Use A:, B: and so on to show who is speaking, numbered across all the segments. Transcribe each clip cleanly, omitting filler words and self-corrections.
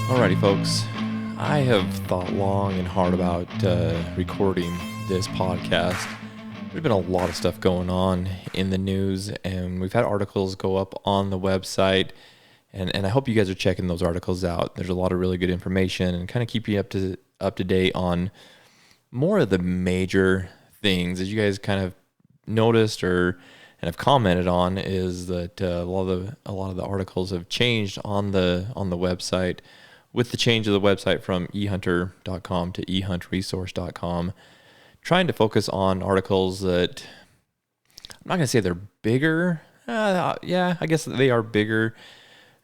A: Alrighty, folks. I have thought long and hard about recording this podcast. There's been a lot of stuff going on in the news, and we've had articles go up on the website, and I hope you guys are checking those articles out. There's a lot of really good information, and kind of keep you up to date on more of the major things. As you guys kind of noticed and have commented on, is that a lot of the articles have changed on the website. With the change of the website from Ehuntr.com to EHNTR.com, trying to focus on articles that I'm not going to say they're bigger. Yeah, I guess they are bigger.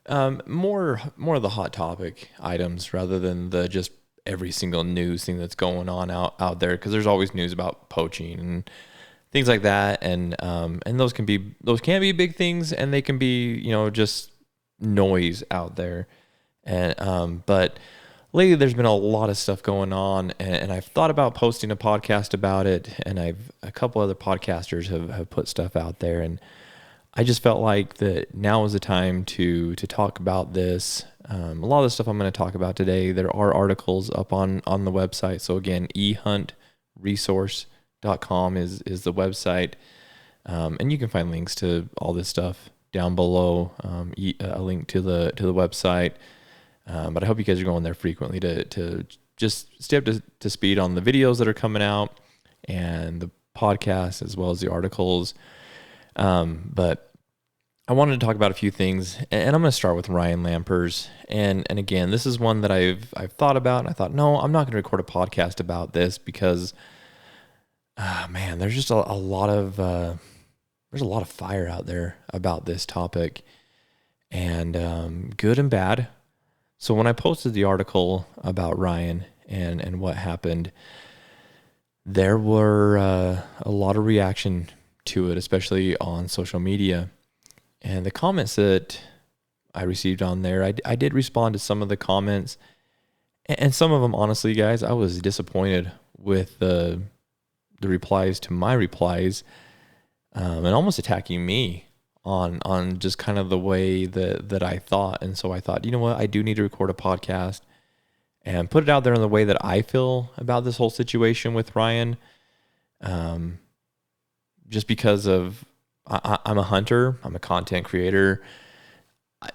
A: More of the hot topic items rather than the just every single news thing that's going on out there, because there's always news about poaching and things like that, and those can be big things, and they can be just noise out there. And but lately there's been a lot of stuff going on, and I've thought about posting a podcast about it, and a couple other podcasters have put stuff out there, and I just felt like that now is the time to talk about this. A lot of the stuff I'm going to talk about today, there are articles up on the website. So again, EHUNTresource.com is the website, and you can find links to all this stuff down below. A link to the website. But I hope you guys are going there frequently to just stay up to speed on the videos that are coming out and the podcasts as well as the articles. But I wanted to talk about a few things, and I'm going to start with Ryan Lampers. And again, this is one that I've thought about, and I thought, no, I'm not going to record a podcast about this because, man, there's just a lot of fire out there about this topic, and good and bad. So when I posted the article about Ryan and what happened, there were a lot of reaction to it, especially on social media. And the comments that I received on there, I did respond to some of the comments. And some of them, honestly, guys, I was disappointed with the replies to my replies, and almost attacking me on just kind of the way that I thought. And so I thought, you know what, I do need to record a podcast and put it out there in the way that I feel about this whole situation with Ryan. Just because of, I'm a hunter, I'm a content creator,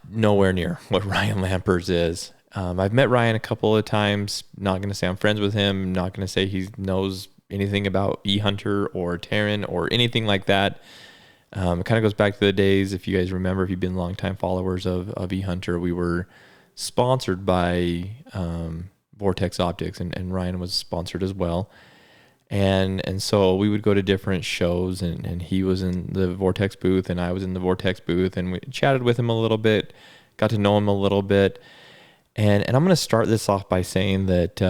A: nowhere near what Ryan Lampers is. I've met Ryan a couple of times, not going to say I'm friends with him, not going to say he knows anything about Ehuntr or Terran or anything like that. It kind of goes back to the days, if you guys remember, if you've been longtime followers of Ehuntr, we were sponsored by Vortex Optics, and Ryan was sponsored as well. And so we would go to different shows, and he was in the Vortex booth, and I was in the Vortex booth, and we chatted with him a little bit, got to know him a little bit. And I'm going to start this off by saying that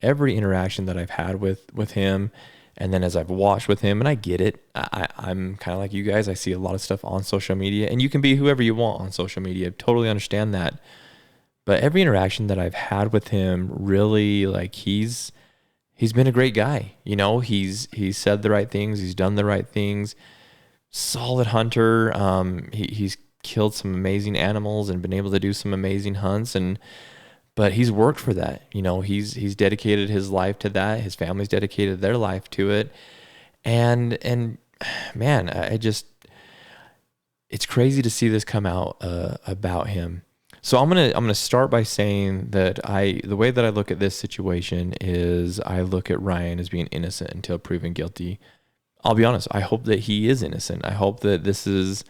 A: every interaction that I've had with him, and then as I've watched with him, and I get it, I'm kind of like you guys. I see a lot of stuff on social media, and you can be whoever you want on social media. I totally understand that. But every interaction that I've had with him, really, like, he's been a great guy. He's said the right things. He's done the right things. Solid hunter. He's killed some amazing animals and been able to do some amazing hunts, but he's worked for that. He's dedicated his life to that. His family's dedicated their life to it. And man, it's crazy to see this come out about him. So I'm gonna start by saying that the way that I look at this situation is I look at Ryan as being innocent until proven guilty. I'll be honest, I hope that he is innocent. I hope that this is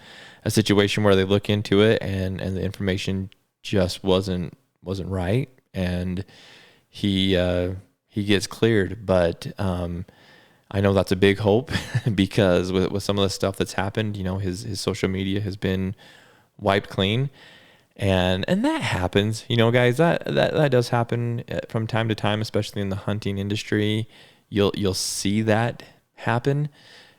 A: a situation where they look into it and the information just wasn't right, and he gets cleared. But I know that's a big hope because with some of the stuff that's happened, his social media has been wiped clean, and that happens, guys. That does happen from time to time, especially in the hunting industry. You'll see that happen.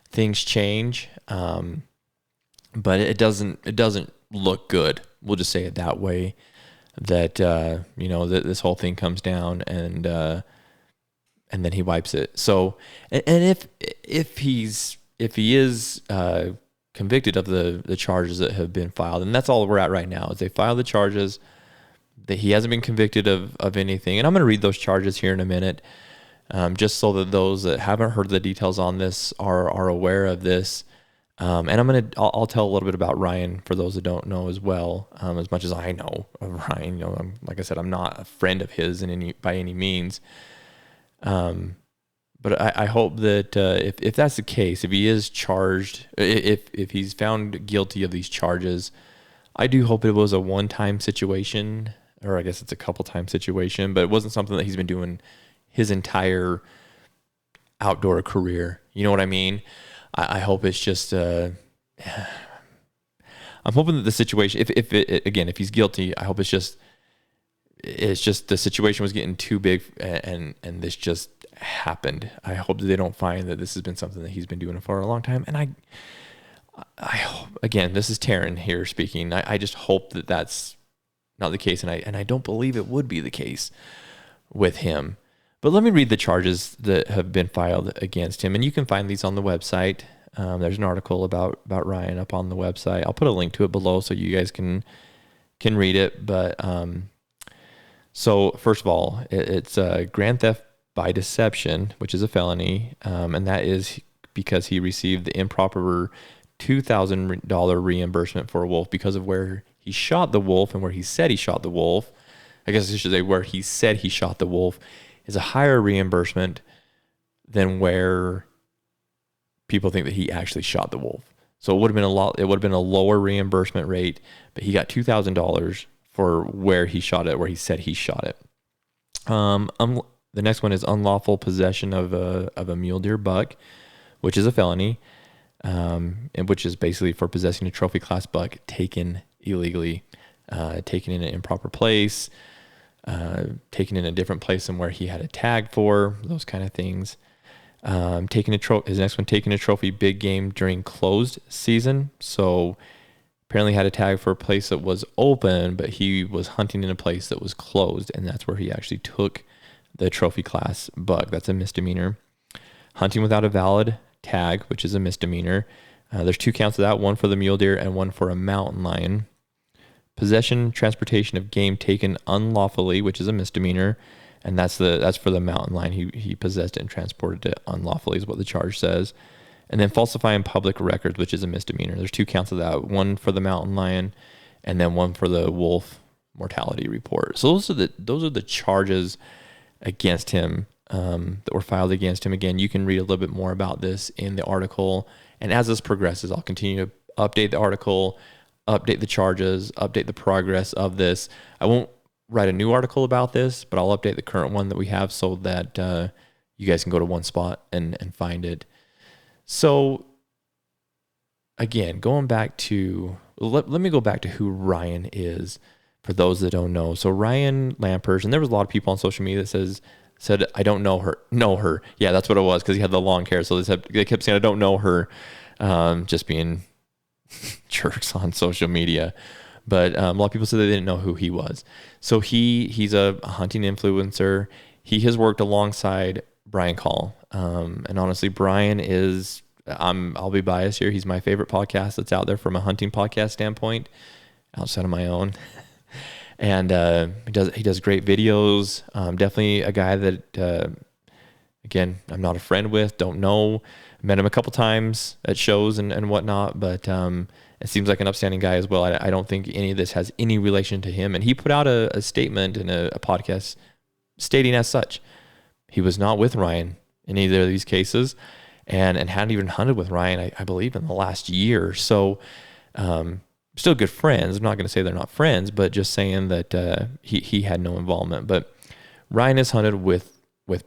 A: Things change, but it doesn't look good. We'll just say it that way. That that this whole thing comes down, and then he wipes it. So, and if he is convicted of the charges that have been filed, and that's all we're at right now, is they file the charges. that he hasn't been convicted of anything. And I'm going to read those charges here in a minute, just so that those that haven't heard the details on this are aware of this. And I'll tell a little bit about Ryan for those that don't know as well, as much as I know of Ryan. Like I said, I'm not a friend of his by any means. But I hope that if that's the case, if he is charged, if he's found guilty of these charges, I do hope it was a one-time situation, or I guess it's a couple-time situation, but it wasn't something that he's been doing his entire outdoor career. You know what I mean? I hope it's just, I'm hoping that the situation, if he's guilty, I hope it's just the situation was getting too big and this just happened. I hope that they don't find that this has been something that he's been doing for a long time. And I hope, again, this is Taryn here speaking. I just hope that that's not the case. And I don't believe it would be the case with him. But let me read the charges that have been filed against him. And you can find these on the website. There's an article about Ryan up on the website. I'll put a link to it below so you guys can read it. But so first of all, it's grand theft by deception, which is a felony. And that is because he received the improper $2,000 reimbursement for a wolf because of where he shot the wolf and where he said he shot the wolf. I guess I should say where he said he shot the wolf is a higher reimbursement than where people think that he actually shot the wolf. So it would have been a lower reimbursement rate, but he got $2,000 for where he shot it, where he said he shot it. The next one is unlawful possession of a mule deer buck, which is a felony, and which is basically for possessing a trophy class buck taken illegally, taken in an improper place, taken in a different place than where he had a tag for, those kind of things. His next one, taking a trophy big game during closed season. So apparently had a tag for a place that was open, but he was hunting in a place that was closed, and that's where he actually took the trophy class buck. That's a misdemeanor. Hunting without a valid tag, which is a misdemeanor. There's 2 counts of that, one for the mule deer and one for a mountain lion. Possession, transportation of game taken unlawfully, which is a misdemeanor, and that's for the mountain lion. He possessed it and transported it unlawfully is what the charge says. And then falsifying public records, which is a misdemeanor. There's 2 counts of that, one for the mountain lion and then one for the wolf mortality report. So those are the charges against him that were filed against him. Again, you can read a little bit more about this in the article. And as this progresses, I'll continue to update the article, update the charges, update the progress of this. I won't write a new article about this, but I'll update the current one that we have so that you guys can go to one spot and find it. So again, going back to, let me go back to who Ryan is for those that don't know. So Ryan Lampers, and there was a lot of people on social media that said, I don't know her. Yeah, that's what it was, because he had the long hair. So they kept saying, I don't know her, just being jerks on social media. But a lot of people said they didn't know who he was. So he's a hunting influencer. He has worked alongside Brian Call. And honestly, Brian is, I'll be biased here, he's my favorite podcast that's out there from a hunting podcast standpoint, outside of my own. And he does great videos. Definitely a guy that, again, I'm not a friend with, don't know. Met him a couple times at shows and whatnot, but it seems like an upstanding guy as well. I don't think any of this has any relation to him. And he put out a statement in a podcast stating as such. He was not with Ryan in either of these cases and hadn't even hunted with Ryan, I believe, in the last year. So still good friends. I'm not going to say they're not friends, but just saying that he had no involvement. But Ryan has hunted with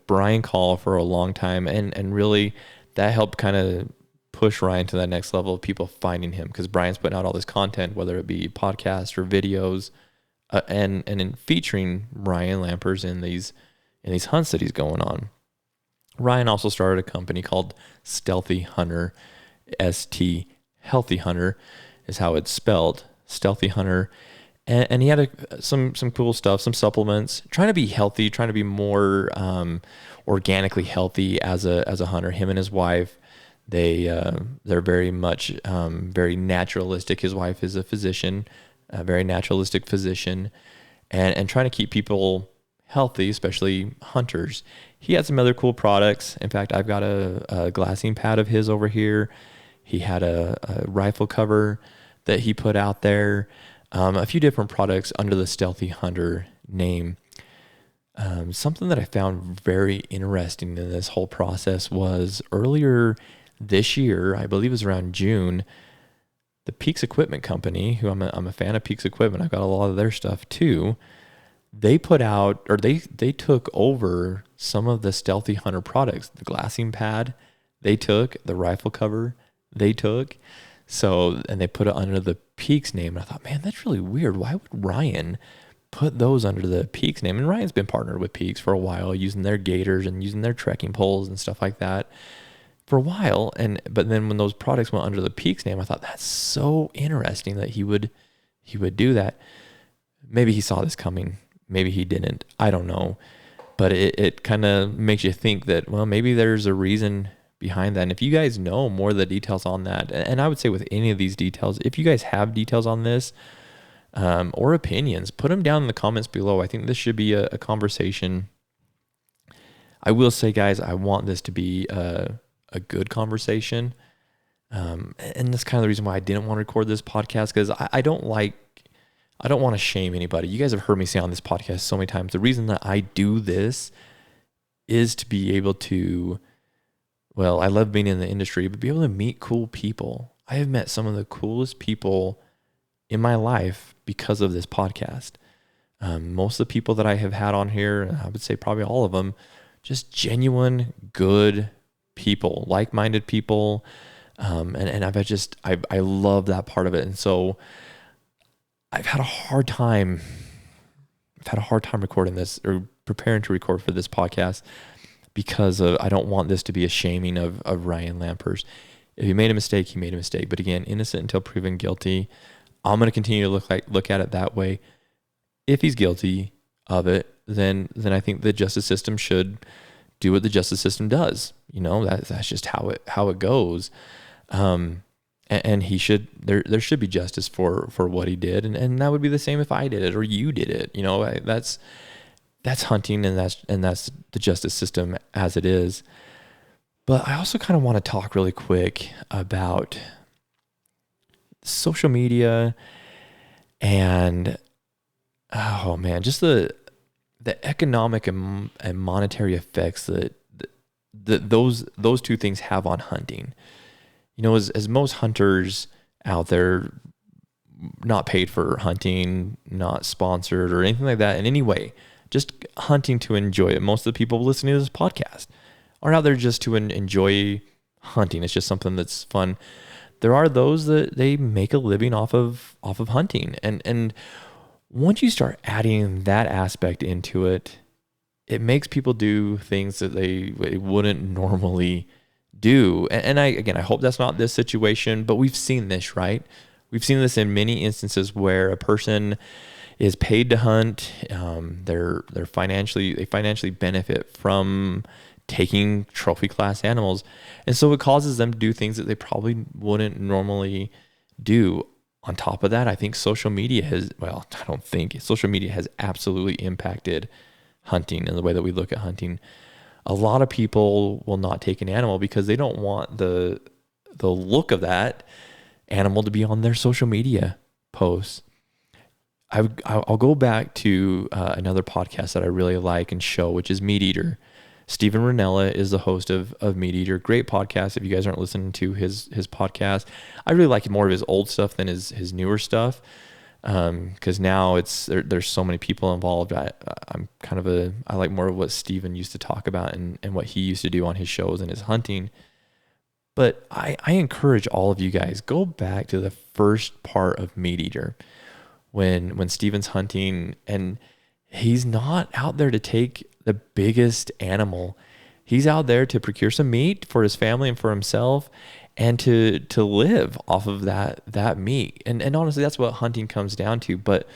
A: Brian Call for a long time, and really that helped kind of push Ryan to that next level of people finding him, because Brian's putting out all this content, whether it be podcasts or videos, and in featuring Ryan Lampers in these hunts that he's going on. Ryan also started a company called Stealthy Hunter, ST Healthy Hunter is how it's spelled, Stealthy Hunter. And he had some cool stuff, some supplements, trying to be healthy, trying to be more organically healthy as a hunter. Him and his wife, they're very much very naturalistic. His wife is a physician, a very naturalistic physician, and trying to keep people healthy, especially hunters. He had some other cool products. In fact, I've got a glassing pad of his over here. He had a rifle cover that he put out there, a few different products under the Stealthy Hunter name. Something that I found very interesting in this whole process was earlier this year, I believe it was around June, the Peaks Equipment Company, who I'm a fan of Peaks Equipment, I've got a lot of their stuff too. They put out, or they took over some of the Stealthy Hunter products. The glassing pad, they took. The rifle cover, they took. So, and they put it under the Peaks name. And I thought, man, that's really weird. Why would Ryan put those under the Peaks name? And Ryan's been partnered with Peaks for a while, using their gaiters and using their trekking poles and stuff like that for a while. But then when those products went under the Peaks name, I thought that's so interesting that he would do that. Maybe he saw this coming. Maybe he didn't. I don't know. But it kind of makes you think that, well, maybe there's a reason behind that. And if you guys know more of the details on that, and I would say with any of these details, if you guys have details on this or opinions, put them down in the comments below. I think this should be a conversation. I will say, guys, I want this to be a good conversation. And that's kind of the reason why I didn't want to record this podcast, because I don't want to shame anybody. You guys have heard me say on this podcast so many times, the reason that I do this is to be able to, well, I love being in the industry, but be able to meet cool people. I have met some of the coolest people in my life because of this podcast. Most of the people that I have had on here, I would say probably all of them, just genuine, good people, like-minded people. And I love that part of it. And so I've had a hard time recording this or preparing to record for this podcast because I don't want this to be a shaming of Ryan Lampers. If he made a mistake, he made a mistake. But again, innocent until proven guilty. I'm going to continue to look at it that way. If he's guilty of it, then I think the justice system should do what the justice system does. You know, that's just how it goes. And he should, there should be justice for what he did. And that would be the same if I did it or you did it. You know, that's hunting, and that's the justice system as it is. But I also kind of want to talk really quick about social media and, oh man, just the economic and monetary effects that those two things have on hunting. You know, as most hunters out there, not paid for hunting, not sponsored or anything like that in any way, just hunting to enjoy it. Most of the people listening to this podcast are out there just to enjoy hunting. It's just something that's fun. There are those that they make a living off of hunting. And once you start adding that aspect into it, it makes people do things that they wouldn't normally do. And I hope that's not this situation, but we've seen this, right? We've seen this in many instances where a person is paid to hunt. They financially benefit from taking trophy class animals. And so it causes them to do things that they probably wouldn't normally do. On top of that, I think social media has absolutely impacted hunting and the way that we look at hunting. A lot of people will not take an animal because they don't want the look of that animal to be on their social media posts. I'll go back to another podcast that I really like and show, which is Meat Eater. Steven Ranella is the host of Meat Eater. Great podcast. If you guys aren't listening to his podcast, I really like more of his old stuff than his newer stuff. Because now there's so many people involved. I like more of what Steven used to talk about and what he used to do on his shows and his hunting. But I encourage all of you guys, go back to the first part of Meat Eater when Steven's hunting, and he's not out there to take the biggest animal. He's out there to procure some meat for his family and for himself, and to live off of that meat. And honestly, that's what hunting comes down to. But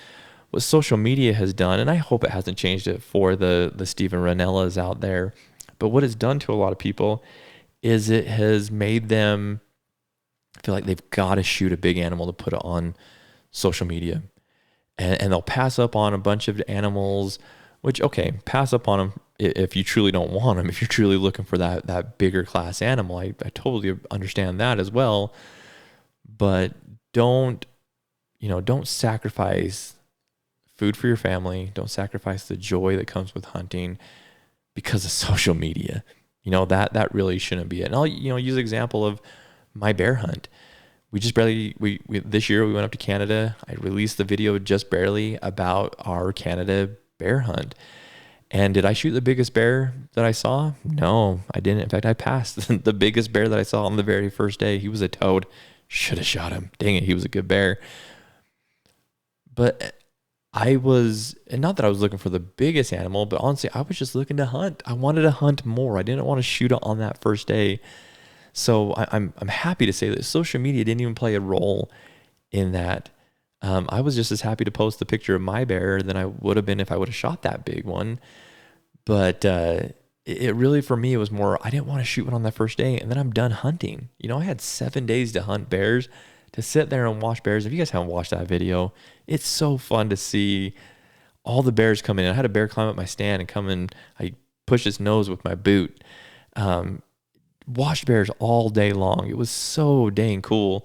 A: what social media has done, and I hope it hasn't changed it for the Steven Ranellas out there, but what it's done to a lot of people is it has made them feel like they've got to shoot a big animal to put it on social media. and they'll pass up on a bunch of animals, which, okay, pass up on them if you truly don't want them, if you're truly looking for that bigger class animal. I totally understand that as well. But don't sacrifice food for your family. Don't sacrifice the joy that comes with hunting because of social media. That really shouldn't be it. And I'll, use an example of my bear hunt. We just barely, we this year we went up to Canada. I released the video just barely about our Canada bear hunt. And did I shoot the biggest bear that I saw? No, I didn't. In fact, I passed the biggest bear that I saw on the very first day. He was a toad. Should have shot him. Dang it, he was a good bear. But and not that I was looking for the biggest animal, but honestly, I was just looking to hunt. I wanted to hunt more. I didn't want to shoot it on that first day. So I'm happy to say that social media didn't even play a role in that. I was just as happy to post the picture of my bear than I would have been if I would have shot that big one. But it really, for me, it was more, I didn't want to shoot one on that first day, and then I'm done hunting. I had 7 days to hunt bears, to sit there and watch bears. If you guys haven't watched that video, it's so fun to see all the bears come in. I had a bear climb up my stand and come in. I pushed his nose with my boot. Watched bears all day long. It was so dang cool.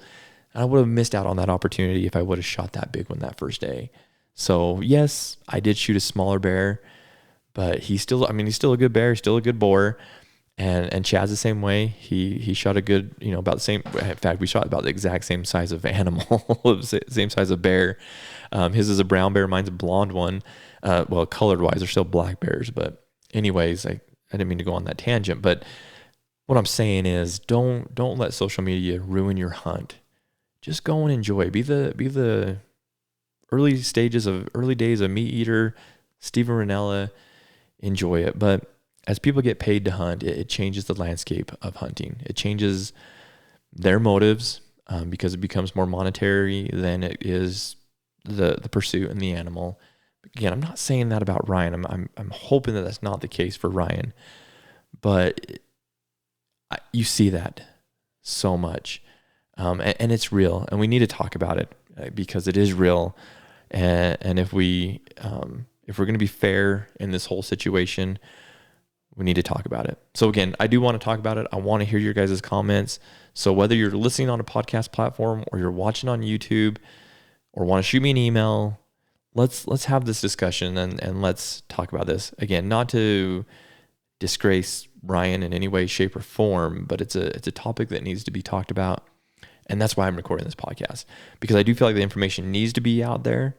A: And I would have missed out on that opportunity if I would have shot that big one that first day. So yes, I did shoot a smaller bear, but he's still a good bear, still a good boar. And Chad's the same way. He shot a good, about the same. In fact, we shot about the exact same size of animal, same size of bear. His is a brown bear, mine's a blonde one. Well, colored wise, they're still black bears. But anyways, I didn't mean to go on that tangent. But what I'm saying is, don't let social media ruin your hunt. Just go and enjoy. Be the early days of Meat Eater, Steven Rinella. Enjoy it. But as people get paid to hunt, it changes the landscape of hunting. It changes their motives because it becomes more monetary than it is the pursuit and the animal. Again, I'm not saying that about Ryan. I'm hoping that that's not the case for Ryan, but you see that so much, and it's real, and we need to talk about it because it is real. And if we're going to be fair in this whole situation, we need to talk about it. So again, I do want to talk about it. I want to hear your guys' comments. So whether you're listening on a podcast platform or you're watching on YouTube or want to shoot me an email, let's have this discussion and let's talk about this. Again, not to disgrace Ryan in any way, shape, or form, but it's a topic that needs to be talked about. And that's why I'm recording this podcast, because I do feel like the information needs to be out there.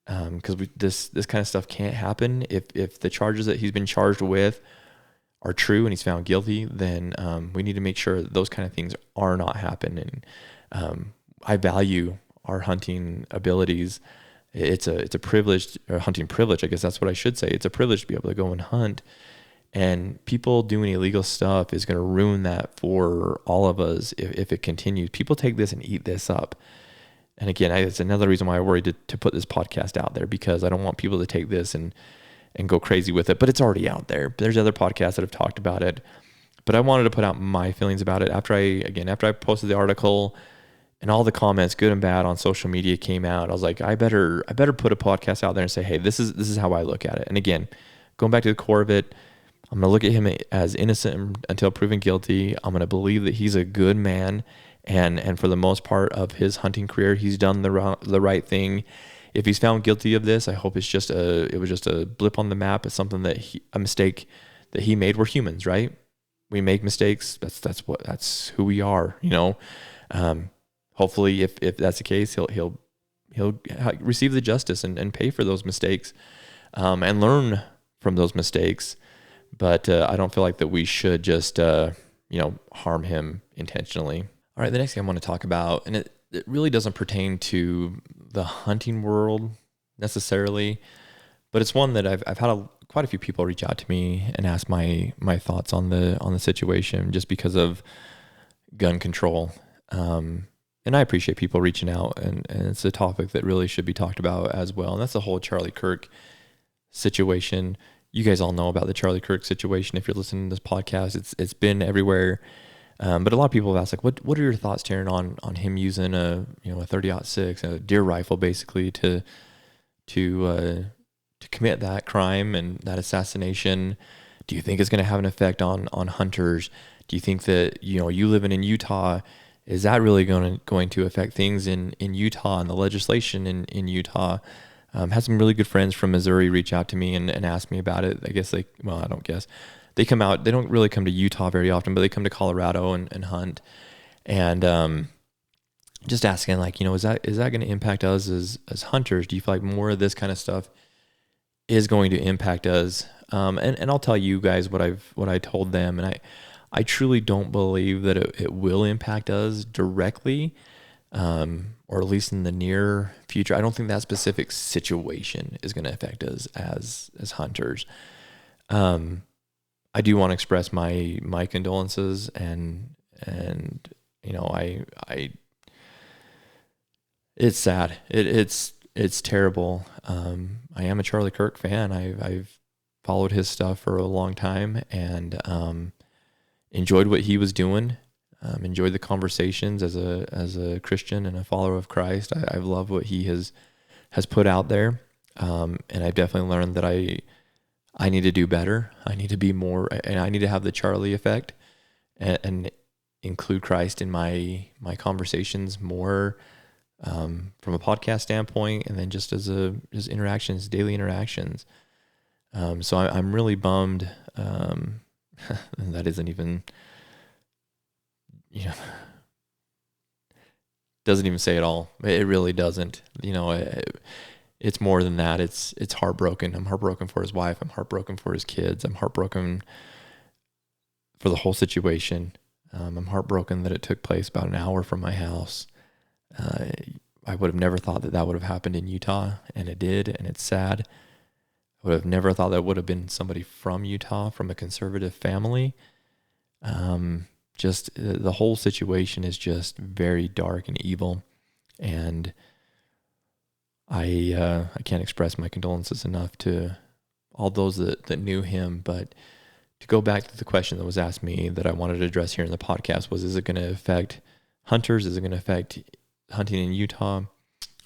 A: Because this kind of stuff can't happen. If the charges that he's been charged with are true and he's found guilty, then we need to make sure that those kind of things are not happening. I value our hunting abilities. It's a privileged, or hunting privilege, I guess that's what I should say. It's a privilege to be able to go and hunt. And people doing illegal stuff is going to ruin that for all of us if it continues. People take this and eat this up. And again, it's another reason why I worried to put this podcast out there, because I don't want people to take this and go crazy with it. But it's already out there. There's other podcasts that have talked about it. But I wanted to put out my feelings about it after I posted the article and all the comments, good and bad, on social media came out. I was like, I better put a podcast out there and say, hey, this is how I look at it. And again, going back to the core of it, I'm going to look at him as innocent until proven guilty. I'm going to believe that he's a good man. And for the most part of his hunting career, he's done the right thing. If he's found guilty of this, I hope it was just a blip on the map. It's something a mistake that he made. We're humans, right? We make mistakes. That's who we are, Hopefully, if that's the case, he'll receive the justice and pay for those mistakes, and learn from those mistakes. But I don't feel like that we should just harm him intentionally. All right, the next thing I want to talk about, and it really doesn't pertain to the hunting world necessarily, but it's one that I've had quite a few people reach out to me and ask my thoughts on the situation, just because of gun control. And I appreciate people reaching out, and it's a topic that really should be talked about as well. And that's the whole Charlie Kirk situation. You guys all know about the Charlie Kirk situation. If you're listening to this podcast, it's been everywhere. But a lot of people have asked, like, what are your thoughts, Taryn, on him using a 30-06, a deer rifle, basically to to commit that crime and that assassination? Do you think it's going to have an effect on hunters? Do you think that, you living in Utah, is that really going to affect things in Utah and the legislation in Utah? Had some really good friends from Missouri reach out to me and ask me about it. I guess I don't guess. They don't really come to Utah very often, but they come to Colorado and hunt. And just asking, like, is that going to impact us as hunters? Do you feel like more of this kind of stuff is going to impact us? And I'll tell you guys what I told them, and I truly don't believe that it will impact us directly, or at least in the near future. I don't think that specific situation is going to affect us as hunters. I do want to express my condolences and I it's sad. It's terrible. I am a Charlie Kirk fan. I've followed his stuff for a long time and enjoyed what he was doing. Enjoyed the conversations as a Christian and a follower of Christ. I've loved what he has put out there, and I've definitely learned that I need to do better. I need to be more, and I need to have the Charlie effect and include Christ in my conversations more, from a podcast standpoint, and then just as interactions, daily interactions. So I'm really bummed. That isn't even, doesn't even say it all. It really doesn't. It's more than that. It's heartbroken. I'm heartbroken for his wife. I'm heartbroken for his kids. I'm heartbroken for the whole situation. I'm heartbroken that it took place about an hour from my house. I would have never thought that would have happened in Utah, and it did, and it's sad. I would have never thought that would have been somebody from Utah, from a conservative family. Just the whole situation is just very dark and evil, and I can't express my condolences enough to all those that knew him. But to go back to the question that was asked me that I wanted to address here in the podcast was, is it going to affect hunters? Is it going to affect hunting in Utah?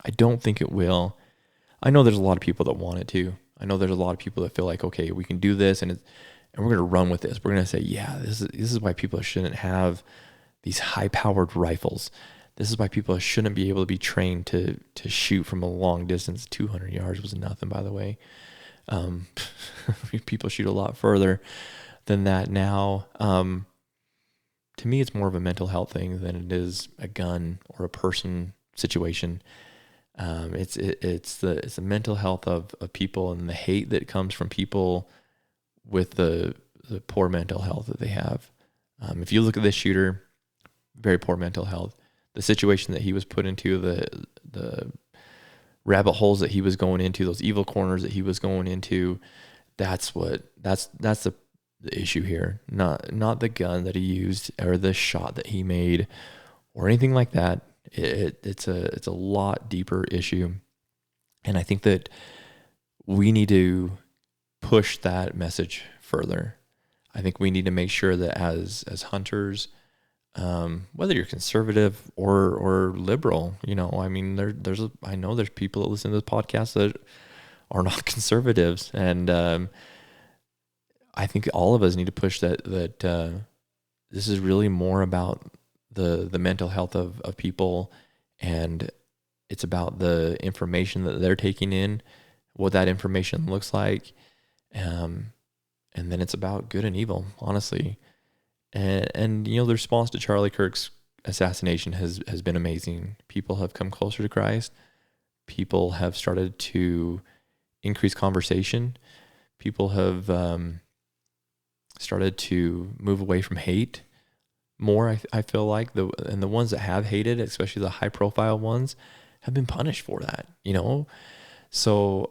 A: I don't think it will. I know there's a lot of people that want it to. I know there's a lot of people that feel like, okay, we can do this, and we're going to run with this. We're going to say, yeah, this is why people shouldn't have these high-powered rifles. This is why people shouldn't be able to be trained to shoot from a long distance. 200 yards was nothing, by the way. People shoot a lot further than that now. To me, it's more of a mental health thing than it is a gun or a person situation. It's the mental health of people and the hate that comes from people with the poor mental health that they have. If you look at this shooter, very poor mental health. The situation that he was put into, the rabbit holes that he was going into, those evil corners that he was going into, that's the issue here. Not the gun that he used or the shot that he made or anything like that. It's a lot deeper issue, and I think that we need to push that message further. I think we need to make sure that as hunters, whether you're conservative or liberal, I mean, I know there's people that listen to this podcast that are not conservatives, and I think all of us need to push that this is really more about the mental health of people, and it's about the information that they're taking in, what that information looks like, and then it's about good and evil, honestly. And the response to Charlie Kirk's assassination has been amazing. People have come closer to Christ. People have started to increase conversation. People have started to move away from hate more. I feel like and the ones that have hated, especially the high profile ones, have been punished for that. So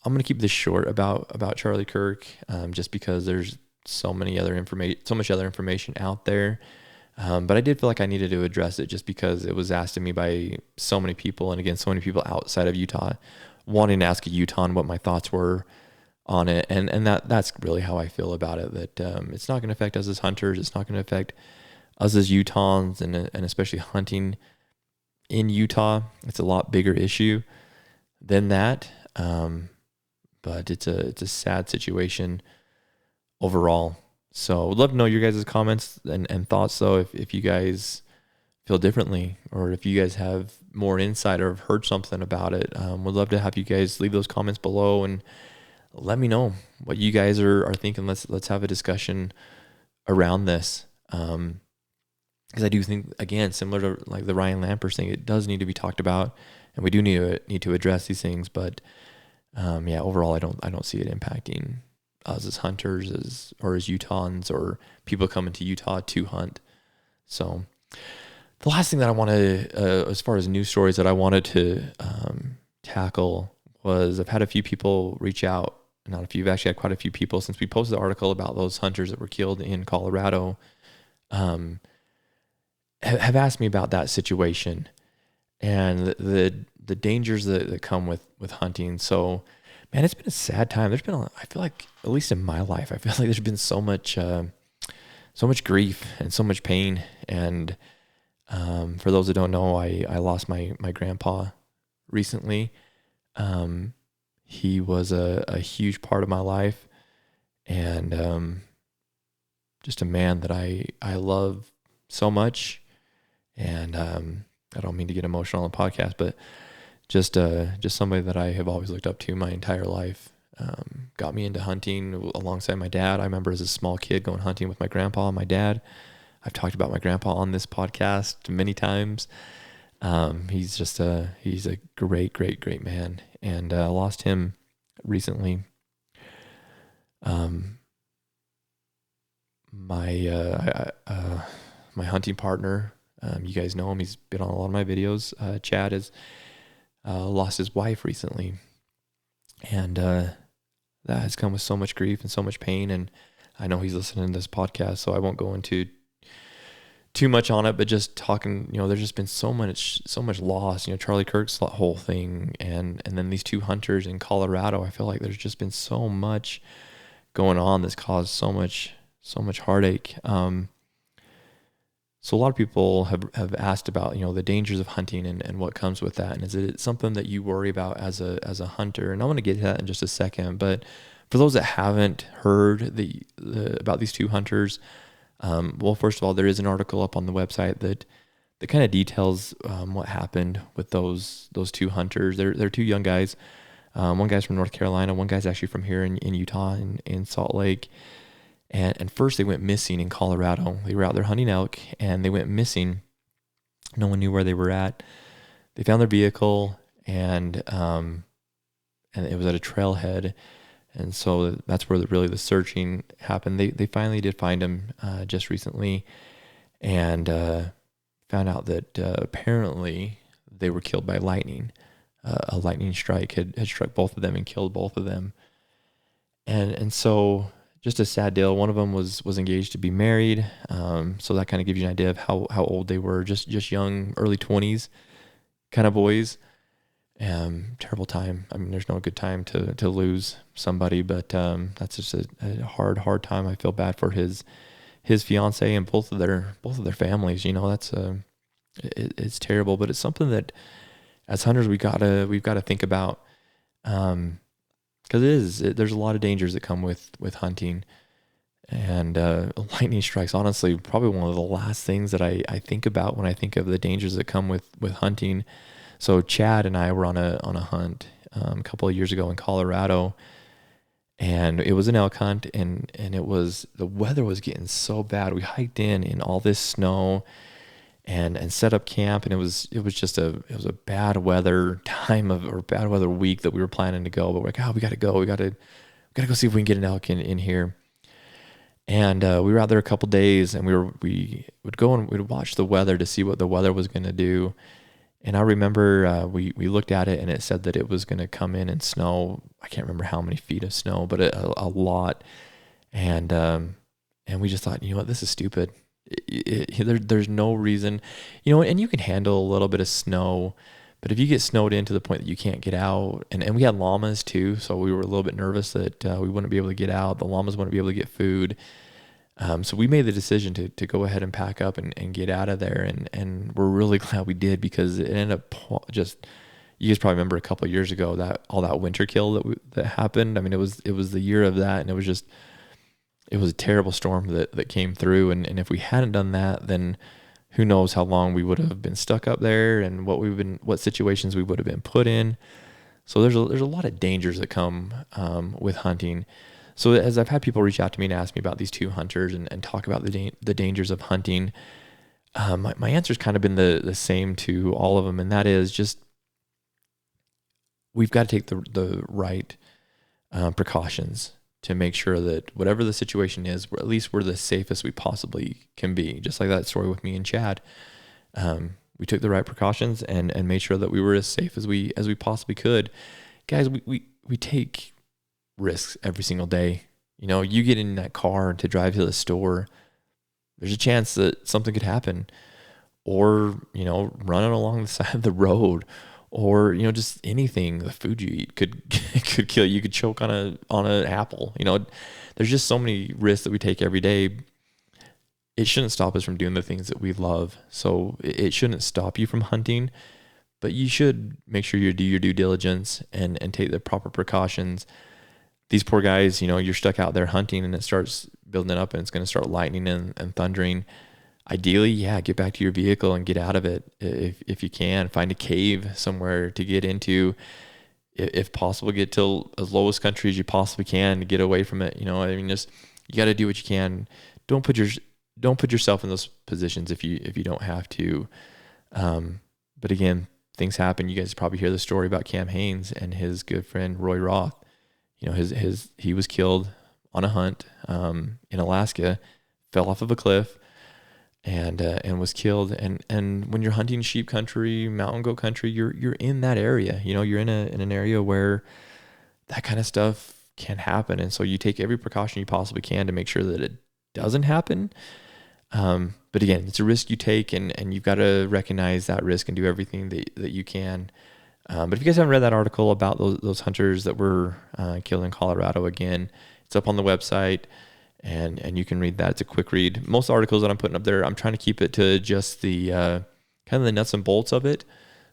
A: I'm going to keep this short about Charlie Kirk, just because there's so much other information out there. But I did feel like I needed to address it just because it was asked of me by so many people. And again, so many people outside of Utah wanting to ask a Utahn what my thoughts were on it. And that's really how I feel about it, that it's not going to affect us as hunters. It's not going to affect us as Utahns, and especially hunting in Utah. It's a lot bigger issue than that. But it's a sad situation overall. So would love to know your guys' comments and thoughts though, if you guys feel differently, or if you guys have more insight or have heard something about it. Would love to have you guys leave those comments below and let me know what you guys are thinking. Let's have a discussion around this. Because I do think, again, similar to like the Ryan Lampers thing, it does need to be talked about, and we do need to address these things. But overall, I don't see it impacting us as hunters, or as Utahns, or people coming to Utah to hunt. So the last thing that I want to, as far as news stories that I wanted to tackle, was I've had a few people reach out. Not a few, I've actually had quite a few people since we posted the article about those hunters that were killed in Colorado. Have asked me about that situation and the dangers that come with hunting. So, man, it's been a sad time. I feel like, at least in my life, I feel like there's been so much grief and so much pain. And for those that don't know, I lost my grandpa recently. He was a huge part of my life, and just a man that I love so much. And I don't mean to get emotional on the podcast, but just somebody that I have always looked up to my entire life. Got me into hunting alongside my dad. I remember as a small kid going hunting with my grandpa and my dad. I've talked about my grandpa on this podcast many times. He's a great man, and I lost him recently. My hunting partner, you guys know him. He's been on a lot of my videos. Chad has lost his wife recently, and that has come with so much grief and so much pain. And I know he's listening to this podcast, so I won't go into too much on it, but just talking, there's just been so much loss, Charlie Kirk's whole thing. And then these two hunters in Colorado, I feel like there's just been so much going on that's caused so much heartache. So a lot of people have asked about, the dangers of hunting and what comes with that. And is it something that you worry about as a hunter? And I want to get to that in just a second, but for those that haven't heard about these two hunters, well, first of all, there is an article up on the website that kind of details what happened with those two hunters. They're two young guys. One guy's from North Carolina. One guy's actually from here in Utah, in Salt Lake. And first they went missing in Colorado. They were out there hunting elk, and they went missing. No one knew where they were at. They found their vehicle, and it was at a trailhead. And so that's where the searching happened. They finally did find him just recently, and found out that apparently they were killed by lightning. A lightning strike had struck both of them and killed both of them. And so just a sad deal. One of them was engaged to be married. So that kind of gives you an idea of how old they were. Just young, early 20s kind of boys. Terrible time. I mean, there's no good time to lose somebody, but that's just a hard time. I feel bad for his fiance and both of their families. That's it's terrible, but it's something that as hunters we've got to think about, because there's a lot of dangers that come with hunting, and lightning strikes. Honestly, probably one of the last things that I think about when I think of the dangers that come with hunting. So Chad and I were on a hunt a couple of years ago in Colorado, and it was an elk hunt, and the weather was getting so bad. We hiked in all this snow and set up camp, and it was just a bad weather time or bad weather week that we were planning to go, but we're like, we got to go. We got to go see if we can get an elk in here. And we were out there a couple days, and we would go and we'd watch the weather to see what the weather was going to do. And I remember we looked at it, and it said that it was going to come in and snow. I can't remember how many feet of snow, but a lot. And we just thought, what, this is stupid. There's no reason, and you can handle a little bit of snow, but if you get snowed in to the point that you can't get out, and we had llamas too, so we were a little bit nervous that we wouldn't be able to get out. The llamas wouldn't be able to get food. So we made the decision to go ahead and pack up and get out of there. And we're really glad we did, because it ended up you guys probably remember a couple of years ago that all that winter kill that happened. I mean, it was the year of that, and it was a terrible storm that came through. And if we hadn't done that, then who knows how long we would have been stuck up there, and what situations we would have been put in. So there's a lot of dangers that come with hunting. So as I've had people reach out to me and ask me about these two hunters and talk about the dangers of hunting, my answer's kind of been the same to all of them, and that is just we've got to take the right precautions to make sure that whatever the situation is, at least we're the safest we possibly can be. Just like that story with me and Chad. We took the right precautions and made sure that we were as safe as we possibly could. Guys, we take risks every single day. You know, you get in that car to drive to the store, there's a chance that something could happen, or, you know, running along the side of the road, or, you know, just anything. The food you eat could kill you. You could choke on an apple. You know, there's just so many risks that we take every day. It shouldn't stop us from doing the things that we love. So it shouldn't stop you from hunting, but you should make sure you do your due diligence and take the proper precautions. These poor guys, you know, you're stuck out there hunting and it starts building up and it's going to start lightning and thundering. Ideally, yeah, get back to your vehicle and get out of it if you can. Find a cave somewhere to get into. If possible, get to as lowest country as you possibly can to get away from it. You know, I mean, just you got to do what you can. Don't put yourself in those positions if you don't have to. But again, things happen. You guys probably hear the story about Cam Haines and his good friend Roy Roth. You know, he was killed on a hunt in Alaska, fell off of a cliff, and was killed. And when you're hunting sheep country, mountain goat country, you're in that area. You know, you're in an area where that kind of stuff can happen, and so you take every precaution you possibly can to make sure that it doesn't happen. But again, it's a risk you take, and you've got to recognize that risk and do everything that you can. But if you guys haven't read that article about those hunters that were killed in Colorado, again, it's up on the website, and you can read that. It's a quick read. Most articles that I'm putting up there, I'm trying to keep it to just the kind of the nuts and bolts of it,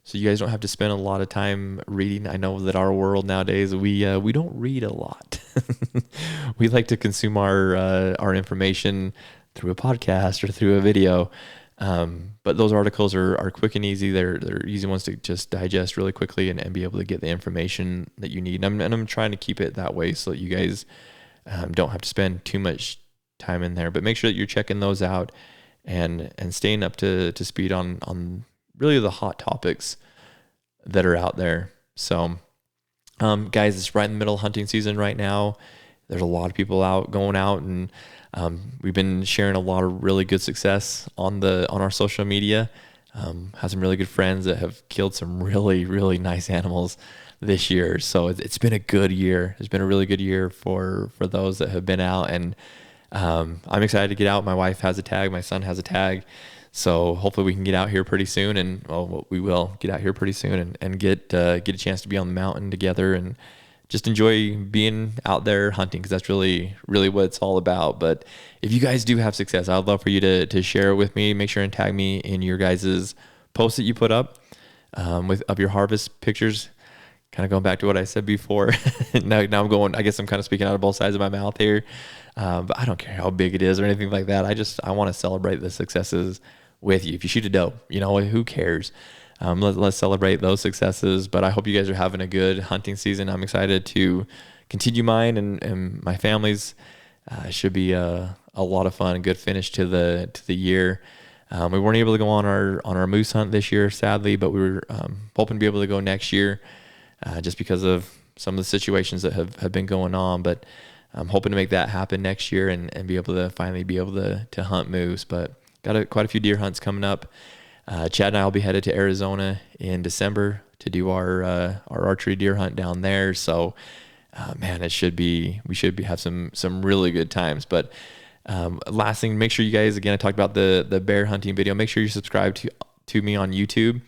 A: so you guys don't have to spend a lot of time reading. I know that our world nowadays, we don't read a lot. We like to consume our information through a podcast or through a video. But those articles are quick and easy. They're easy ones to just digest really quickly and be able to get the information that you need. And I'm trying to keep it that way so that you guys don't have to spend too much time in there. But make sure that you're checking those out and staying up to speed on really the hot topics that are out there. So, guys, it's right in the middle of hunting season right now. There's a lot of people going out, and we've been sharing a lot of really good success on our social media. Have some really good friends that have killed some really, really nice animals this year. So it's been a good year. It's been a really good year for those that have been out, and I'm excited to get out. My wife has a tag. My son has a tag. So hopefully we can get out here pretty soon, and we will get out here pretty soon and get a chance to be on the mountain together and just enjoy being out there hunting, because that's really, really what it's all about. But if you guys do have success, I'd love for you to share it with me. Make sure and tag me in your guys' posts that you put up of your harvest pictures. Kind of going back to what I said before. now I guess I'm kind of speaking out of both sides of my mouth here. But I don't care how big it is or anything like that. I want to celebrate the successes with you. If you shoot a doe, you know, who cares? Let's celebrate those successes. But I hope you guys are having a good hunting season. I'm excited to continue mine and my family's. Should be a lot of fun. A good finish to the year. We weren't able to go on our moose hunt this year, sadly, but we were hoping to be able to go next year, just because of some of the situations that have been going on. But I'm hoping to make that happen next year and be able to finally be able to hunt moose. But got quite a few deer hunts coming up. Chad and I will be headed to Arizona in December to do our archery deer hunt down there. So, man, we should have some really good times. But last thing, make sure you guys, again, I talked about the bear hunting video. Make sure you subscribe to me on YouTube.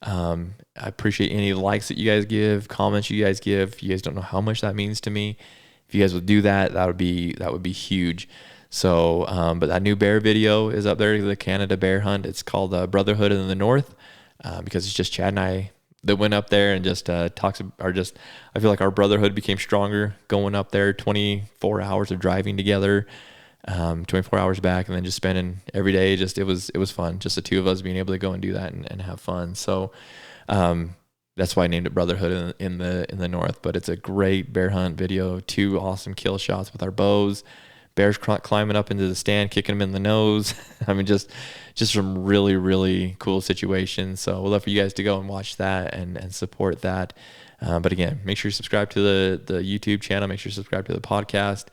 A: I appreciate any likes that you guys give, comments you guys give. You guys don't know how much that means to me. If you guys would do that, that would be huge. So, but that new bear video is up there, the Canada bear hunt. It's called Brotherhood in the North, because it's just Chad and I that went up there and just I feel like our brotherhood became stronger going up there. 24 hours of driving together, 24 hours back, and then just spending every day. It was fun. Just the two of us being able to go and do that and have fun. So that's why I named it Brotherhood in the North. But it's a great bear hunt video. 2 awesome kill shots with our bows. Bears climbing up into the stand, kicking them in the nose. I mean, just some really, really cool situations. So we'd love for you guys to go and watch that and support that. But again, make sure you subscribe to the YouTube channel. Make sure you subscribe to the podcast.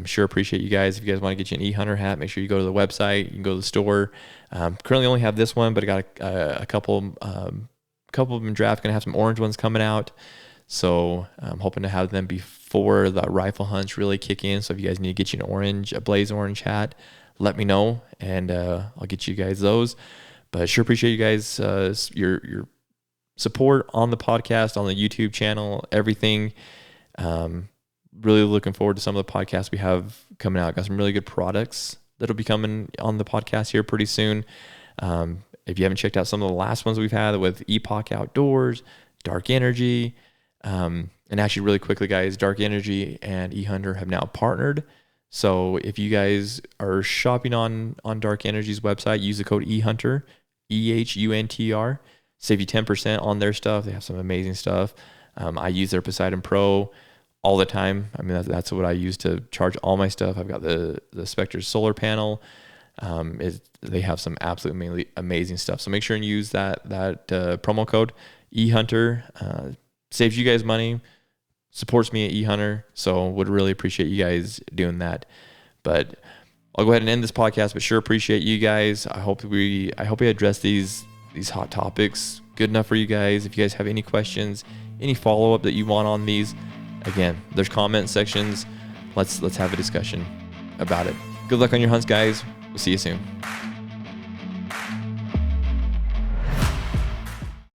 A: Sure appreciate you guys. If you guys want to get you an EHNTR hat, make sure you go to the website. You can go to the store. Currently only have this one, but I got a couple of them draft. Going to have some orange ones coming out. So I'm hoping to have them before the rifle hunts really kick in. So if you guys need to get you a blaze orange hat, let me know, and I'll get you guys those. But sure appreciate you guys, your support on the podcast, on the YouTube channel, everything. Really looking forward to some of the podcasts we have coming out. Got some really good products that'll be coming on the podcast here pretty soon. If you haven't checked out some of the last ones we've had with Epoch Outdoors, Dark Energy, and actually really quickly, guys, Dark Energy and EHNTR have now partnered. So if you guys are shopping on Dark Energy's website, use the code EHUNTR, EHUNTR, save you 10% on their stuff. They have some amazing stuff. I use their Poseidon Pro all the time. I mean, that's what I use to charge all my stuff. I've got the Spectre solar panel. They have some absolutely amazing stuff. So make sure and use that promo code EHUNTR. Saves you guys money, supports me at EHNTR. So would really appreciate you guys doing that. But I'll go ahead and end this podcast, but sure appreciate you guys. I hope we address these hot topics good enough for you guys. If you guys have any questions, any follow-up that you want on these, again, there's comment sections. Let's have a discussion about it. Good luck on your hunts, guys. We'll see you soon.